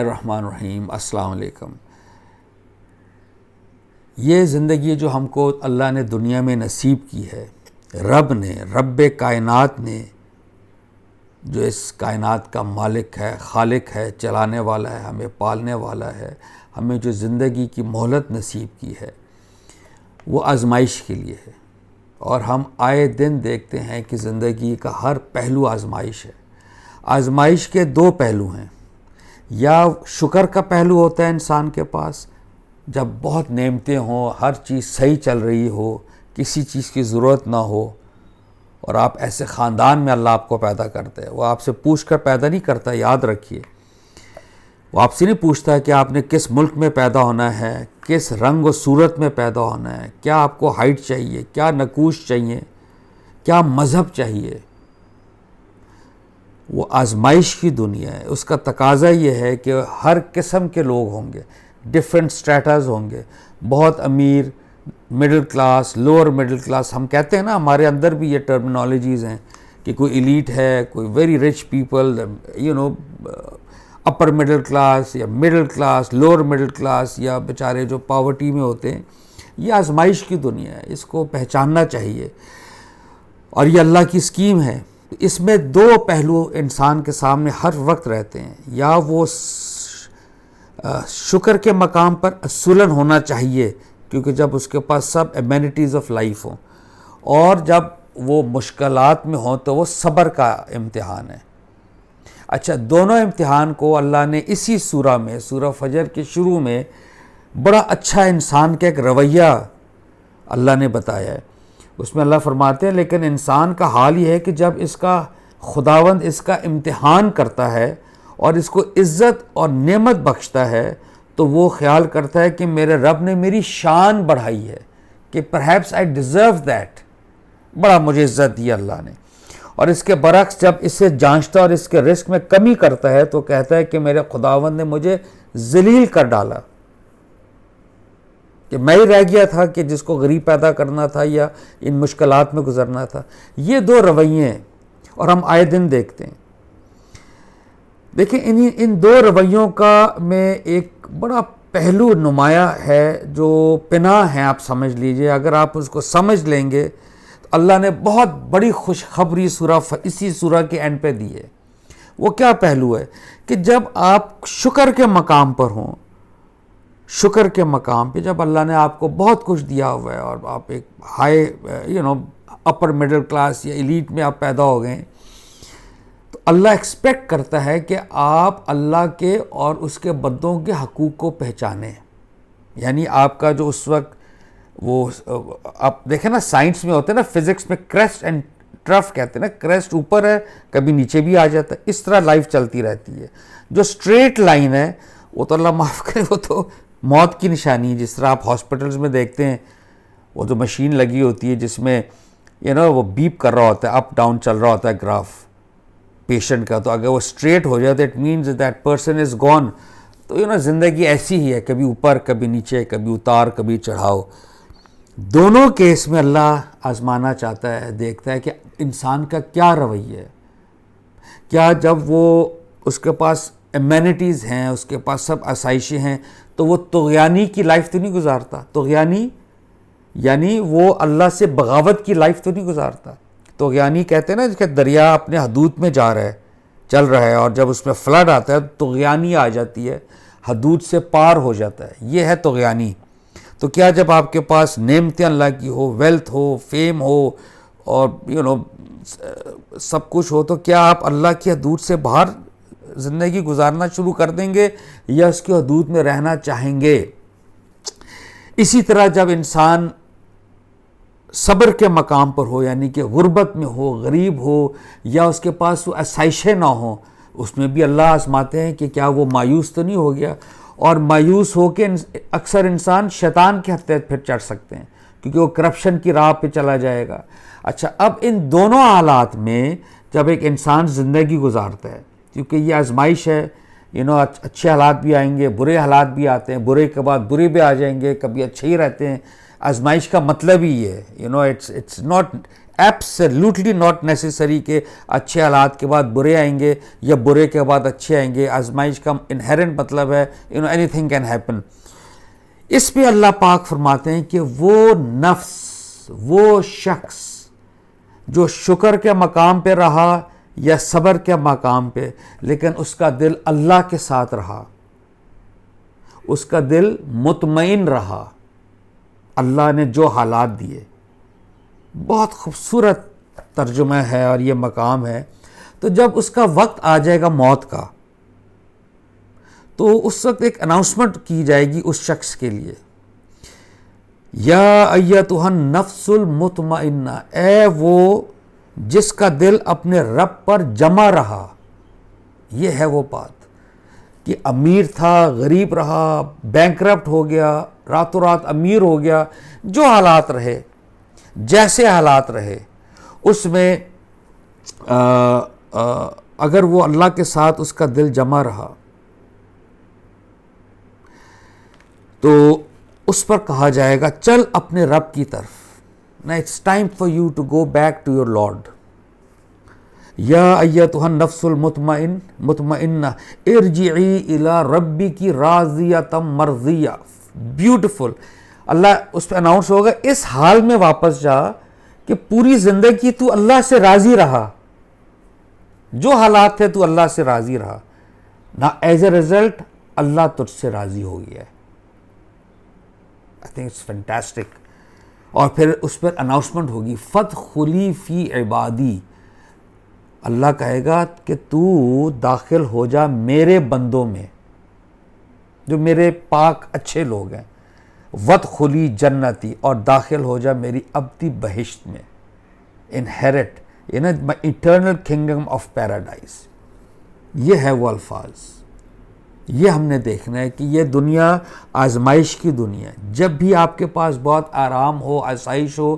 الرحمن الرحیم. السلام علیکم. یہ زندگی جو ہم کو اللہ نے دنیا میں نصیب کی ہے، رب کائنات نے، جو اس کائنات کا مالک ہے، خالق ہے، چلانے والا ہے، ہمیں پالنے والا ہے، ہمیں جو زندگی کی مہلت نصیب کی ہے وہ آزمائش کے لیے ہے. اور ہم آئے دن دیکھتے ہیں کہ زندگی کا ہر پہلو آزمائش ہے. آزمائش کے دو پہلو ہیں. یا شکر کا پہلو ہوتا ہے انسان کے پاس، جب بہت نعمتیں ہوں، ہر چیز صحیح چل رہی ہو، کسی چیز کی ضرورت نہ ہو، اور آپ ایسے خاندان میں اللہ آپ کو پیدا کرتا ہے. وہ آپ سے پوچھ کر پیدا نہیں کرتا، یاد رکھیے. وہ آپ سے نہیں پوچھتا کہ آپ نے کس ملک میں پیدا ہونا ہے، کس رنگ و صورت میں پیدا ہونا ہے، کیا آپ کو ہائٹ چاہیے، کیا نقوش چاہیے، کیا مذہب چاہیے. وہ آزمائش کی دنیا ہے. اس کا تقاضا یہ ہے کہ ہر قسم کے لوگ ہوں گے، ڈفرینٹ سٹریٹاز ہوں گے، بہت امیر، middle class, lower middle class. ہم کہتے ہیں نا، ہمارے اندر بھی یہ ٹرمینالوجیز ہیں کہ کوئی ایلیٹ ہے، کوئی very rich people, upper middle class یا middle class, lower middle class, یا بیچارے جو پاورٹی میں ہوتے ہیں. یہ آزمائش کی دنیا ہے، اس کو پہچاننا چاہیے. اور یہ اللہ کی اسکیم ہے. اس میں دو پہلو انسان کے سامنے ہر وقت رہتے ہیں. یا وہ شکر کے مقام پر اصولاً ہونا چاہیے، کیونکہ جب اس کے پاس سب امینٹیز آف لائف ہوں، اور جب وہ مشکلات میں ہوں تو وہ صبر کا امتحان ہے. اچھا، دونوں امتحان کو اللہ نے اسی سورہ میں، سورہ فجر کے شروع میں، بڑا اچھا انسان کا ایک رویہ اللہ نے بتایا ہے. اس میں اللہ فرماتے ہیں لیکن انسان کا حال یہ ہے کہ جب اس کا خداوند اس کا امتحان کرتا ہے اور اس کو عزت اور نعمت بخشتا ہے، تو وہ خیال کرتا ہے کہ میرے رب نے میری شان بڑھائی ہے، کہ پرہیپس آئی ڈیزرو دیٹ، بڑا مجھے عزت دی اللہ نے. اور اس کے برعکس جب اسے جانچتا اور اس کے رزق میں کمی کرتا ہے تو کہتا ہے کہ میرے خداوند نے مجھے ذلیل کر ڈالا، کہ میں ہی رہ گیا تھا کہ جس کو غریب پیدا کرنا تھا یا ان مشکلات میں گزرنا تھا. یہ دو رویے ہیں اور ہم آئے دن دیکھتے ہیں. دیکھیں ان دو رویوں کا میں ایک بڑا پہلو نمایاں ہے جو پناہ ہے، آپ سمجھ لیجئے. اگر آپ اس کو سمجھ لیں گے تو اللہ نے بہت بڑی خوشخبری اسی سورہ کے اینڈ پہ دی ہے. وہ کیا پہلو ہے کہ جب آپ شکر کے مقام پر ہوں، شکر کے مقام پہ جب اللہ نے آپ کو بہت کچھ دیا ہوا ہے اور آپ ایک ہائی اپر مڈل کلاس یا ایلیٹ میں آپ پیدا ہو گئے، تو اللہ ایکسپیکٹ کرتا ہے کہ آپ اللہ کے اور اس کے بندوں کے حقوق کو پہچانیں. یعنی آپ کا جو اس وقت وہ آپ دیکھیں نا، سائنس میں ہوتے ہیں نا، فزکس میں کریسٹ اینڈ ٹرف کہتے ہیں نا، کریسٹ اوپر ہے کبھی نیچے بھی آ جاتا ہے، اس طرح لائف چلتی رہتی ہے. جو اسٹریٹ لائن ہے وہ تو اللہ معاف کرے، وہ تو موت کی نشانی ہے. جس طرح آپ ہاسپٹلز میں دیکھتے ہیں، وہ جو مشین لگی ہوتی ہے جس میں وہ بیپ کر رہا ہوتا ہے، اپ ڈاؤن چل رہا ہوتا ہے گراف پیشنٹ کا، تو اگر وہ اسٹریٹ ہو جائے تو it means that person is gone. تو زندگی ایسی ہی ہے، کبھی اوپر کبھی نیچے، کبھی اتار کبھی چڑھاؤ. دونوں کیس میں اللہ آزمانا چاہتا ہے، دیکھتا ہے کہ انسان کا کیا رویہ ہے. کیا جب وہ اس کے پاس امینٹیز ہیں، اس کے پاس سب آسائشیں ہیں، تو وہ طغیانی کی لائف تو نہیں گزارتا. طغیانی یعنی وہ اللہ سے بغاوت کی لائف تو نہیں گزارتا. طغیانی کہتے ہیں نا کہ دریا اپنے حدود میں جا رہا ہے، چل رہا ہے، اور جب اس میں فلڈ آتا ہے تو طغیانی آ جاتی ہے، حدود سے پار ہو جاتا ہے. یہ ہے طغیانی. تو کیا جب آپ کے پاس نعمتیں اللہ کی ہو، ویلتھ ہو، فیم ہو، اور سب کچھ ہو، تو کیا آپ اللہ کی حدود سے باہر زندگی گزارنا شروع کر دیں گے یا اس کی حدود میں رہنا چاہیں گے؟ اسی طرح جب انسان صبر کے مقام پر ہو، یعنی کہ غربت میں ہو، غریب ہو، یا اس کے پاس وہ آسائشیں نہ ہوں، اس میں بھی اللہ آزماتے ہیں کہ کیا وہ مایوس تو نہیں ہو گیا. اور مایوس ہو کے اکثر انسان شیطان کے ہتھے پھر چڑھ سکتے ہیں، کیونکہ وہ کرپشن کی راہ پہ چلا جائے گا. اچھا، اب ان دونوں حالات میں جب ایک انسان زندگی گزارتا ہے، کیونکہ یہ آزمائش ہے، اچھے حالات بھی آئیں گے، برے حالات بھی آتے ہیں، برے کے بعد برے بھی آ جائیں گے، کبھی اچھے ہی رہتے ہیں. آزمائش کا مطلب ہی یہ ہے، it's not absolutely not necessary کہ اچھے حالات کے بعد برے آئیں گے یا برے کے بعد اچھے آئیں گے. آزمائش کا انہیرنٹ مطلب ہے اینی تھنگ کین ہیپن. اس پہ اللہ پاک فرماتے ہیں کہ وہ نفس، وہ شخص جو شکر کے مقام پہ رہا یا صبر کے مقام پہ، لیکن اس کا دل اللہ کے ساتھ رہا، اس کا دل مطمئن رہا، اللہ نے جو حالات دیے. بہت خوبصورت ترجمہ ہے اور یہ مقام ہے. تو جب اس کا وقت آ جائے گا موت کا، تو اس وقت ایک اناؤنسمنٹ کی جائے گی اس شخص کے لیے، یا ایتھا النفس المطمئنہ، اے وہ جس کا دل اپنے رب پر جمع رہا. یہ ہے وہ بات کہ امیر تھا، غریب رہا، بینکرپٹ ہو گیا، راتوں رات امیر ہو گیا، جو حالات رہے، جیسے حالات رہے، اس میں اگر وہ اللہ کے ساتھ اس کا دل جمع رہا تو اس پر کہا جائے گا چل اپنے رب کی طرف. نا it's time for you to go back to your lord. یا ایتھا النفس المطمئنہ ارجعی الی ربک راضیۃ مرضیہ. بیوٹیفل. اللہ اس پہ اناؤنس ہوگا اس حال میں واپس جا کہ پوری زندگی تو اللہ سے راضی رہا، جو حالات تھے تو اللہ سے راضی رہا، نا ایز اے ریزلٹ اللہ تجھ سے راضی ہو گیا ہے. I think it's fantastic. اور پھر اس پر اناؤنسمنٹ ہوگی فادخلی فی عبادی. اللہ کہے گا کہ تو داخل ہو جا میرے بندوں میں جو میرے پاک اچھے لوگ ہیں. وادخلی جنتی، اور داخل ہو جا میری ابدی بہشت میں. Inherent eternal kingdom of paradise. یہ ہے وہ الفاظ. یہ ہم نے دیکھنا ہے کہ یہ دنیا آزمائش کی دنیا ہے. جب بھی آپ کے پاس بہت آرام ہو، آسائش ہو،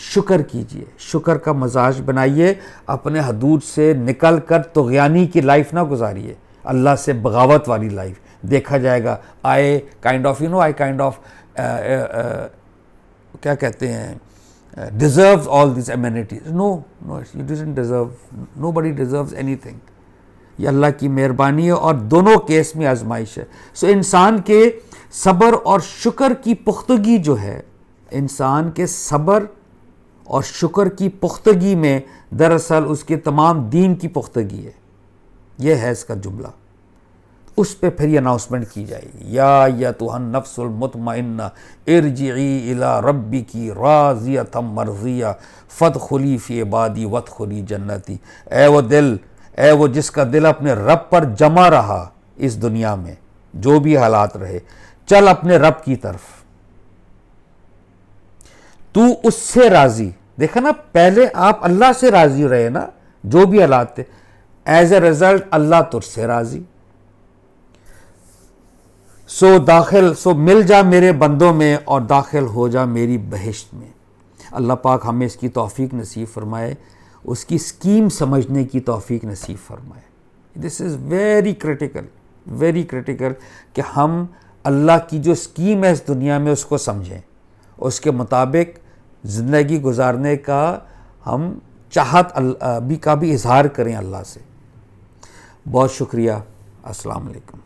شکر کیجئے، شکر کا مزاج بنائیے. اپنے حدود سے نکل کر طغیانی کی لائف نہ گزاریے، اللہ سے بغاوت والی لائف. دیکھا جائے گا آئی کائنڈ آف کیا کہتے ہیں deserves all these amenities. No, you doesn't deserve. Nobody deserves anything. یہ اللہ کی مہربانی ہے اور دونوں کیس میں آزمائش ہے. سو انسان کے صبر اور شکر کی پختگی جو ہے، انسان کے صبر اور شکر کی پختگی میں دراصل اس کے تمام دین کی پختگی ہے. یہ ہے اس کا جملہ. اس پہ پھر یہ اناؤنسمنٹ کی جائے گی یا ایتھا النفس المطمئنہ ارجعی الی ربک راضیۃ مرضیہ فادخلی فی عبادی وادخلی جنتی. اے وہ دل، اے وہ جس کا دل اپنے رب پر جمع رہا اس دنیا میں، جو بھی حالات رہے، چل اپنے رب کی طرف. تو اس سے راضی. دیکھا نا، پہلے آپ اللہ سے راضی رہے نا، جو بھی حالات تھے، ایز اے ریزلٹ اللہ تجھ سے راضی. سو مل جا میرے بندوں میں اور داخل ہو جا میری بہشت میں. اللہ پاک ہمیں اس کی توفیق نصیب فرمائے، اس کی اسکیم سمجھنے کی توفیق نصیب فرمائے. دس از ویری کریٹیکل کہ ہم اللہ کی جو اسکیم ہے اس دنیا میں اس کو سمجھیں، اس کے مطابق زندگی گزارنے کا ہم چاہت کا بھی اظہار کریں اللہ سے. بہت شکریہ. السلام علیکم.